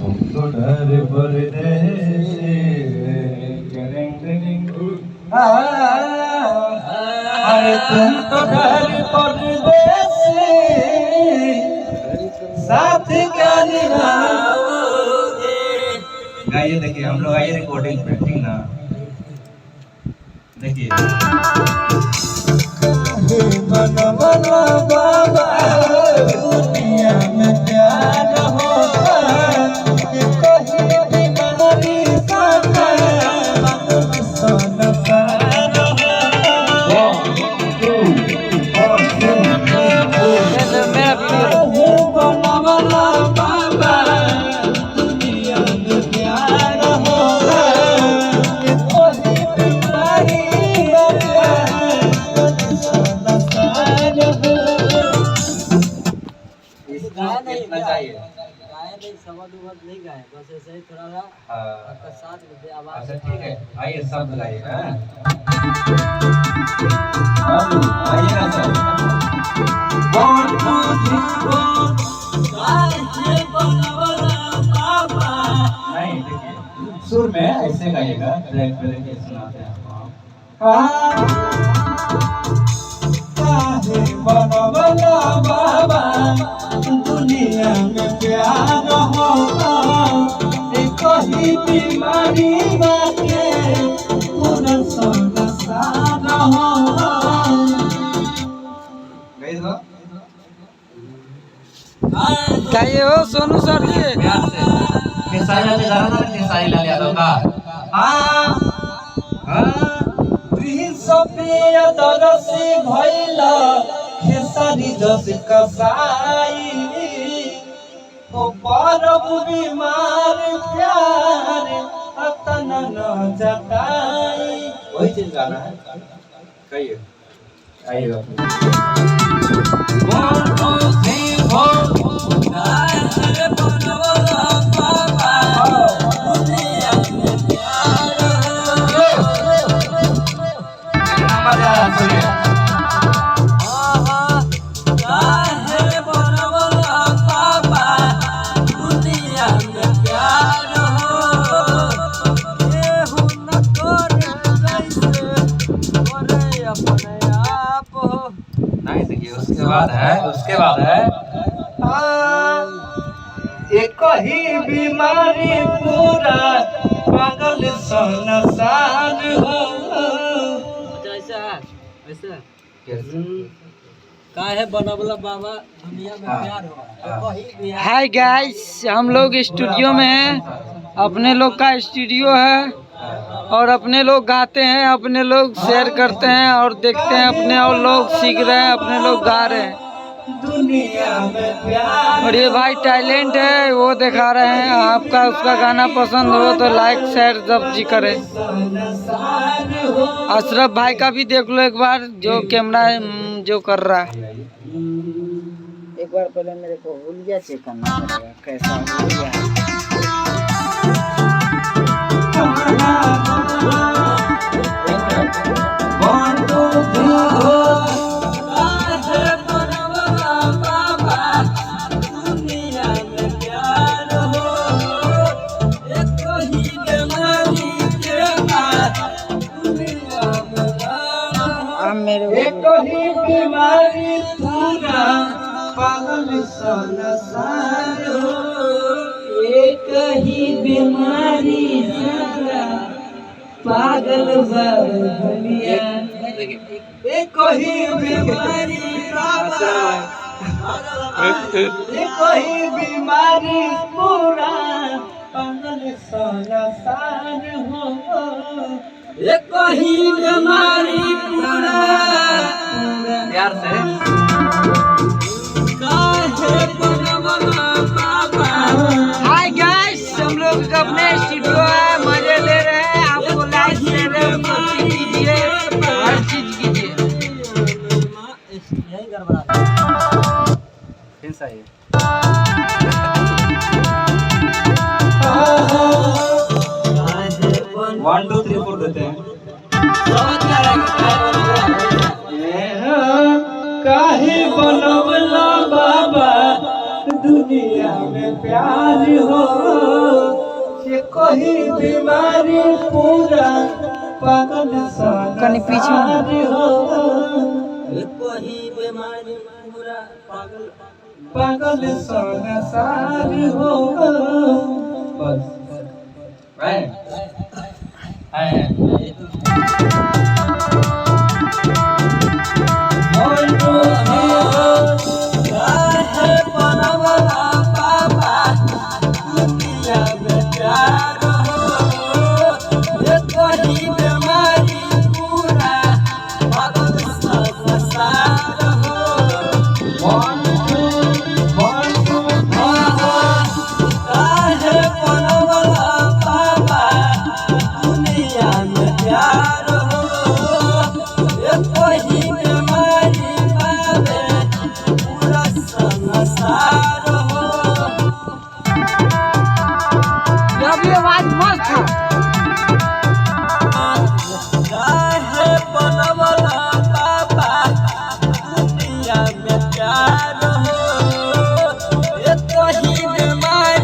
तुम तो डर परदेसी अरे तुम तो डर परदेसी साथ क्या निभाओगे। गाइए देखिए हम लोग आइए रिकॉर्डिंग पे ठीक ना। देखिए बना बना बाबा दुनिया में प्यार होगा ये कोई बीमारी साका सोना पार होगा। बना बना बाबा दुनिया में प्यार होगा ये कोई बीमारी कितना चाहिए? गाए नहीं, शब्द नहीं गाए, बस ऐसे ही थोड़ा सा आपका साथ दे आवाज। अच्छा ठीक है, आइए शब्द गाइए। आइए ना sir. One, two, three, four। नहीं देखिए सुर में ऐसे गाइएगा, ब्रेक ब्रेक के सुनाते हैं बना बाबा दुनिया में प्यार होगा कोई बीमारी बाके पूरा सोना सारा होगा। गाइए हो सोनू सर जी प्यार से खेसारी लाल यादव का खेसारी लाल यादव का प्रिय दरसी भैला खेसारी जस कसाई ओ परब बीमार प्यार अतन न जताई। वही चीज गाना है, कहिए आइएगा। One, two, three, four। उसके बाद है एक ही बीमारी पूरा पागल संसार हो। ऐसा का है बनवला बाबा दुनिया में प्यार हो। हाय गाइस, हम लोग स्टूडियो में हैं, अपने लोग का स्टूडियो है और अपने लोग गाते हैं, अपने लोग शेयर करते हैं और देखते हैं, अपने और लोग सीख रहे हैं, अपने लोग गा रहे हैं और ये भाई टैलेंट है वो दिखा रहे हैं। आपका उसका गाना पसंद हो तो लाइक शेयर सब जी करें। अशरफ भाई का भी देख लो एक बार, जो कैमरा जो कर रहा है। एक बार पहले मेरे को हुलिया चेक करना पड़ेगा कैसा हुलिया है। एक ही बीमारी पूरा पागल संसार हो। एक ही बीमारी पूरा पागल दुनिया। एक ही बीमारी एक ही बीमारी पूरा पागल संसार हो। एक ही बीमारी पूरा प्यार से हाय गाइस, हम लोग अपने स्टूडियो है, मजे ले रहे हैं। आपको लाइक दे रहे हैं, कीजिए, हर चीज कीजिए। यही गड़बड़ा फिर सही है। 1 2 3 4 देते हैं। काहे बनवला बाबा ही बीमारी पूरा पागल कनी पीछे हो, एको ही बीमारी पूरा पागल संसार हो। बस आए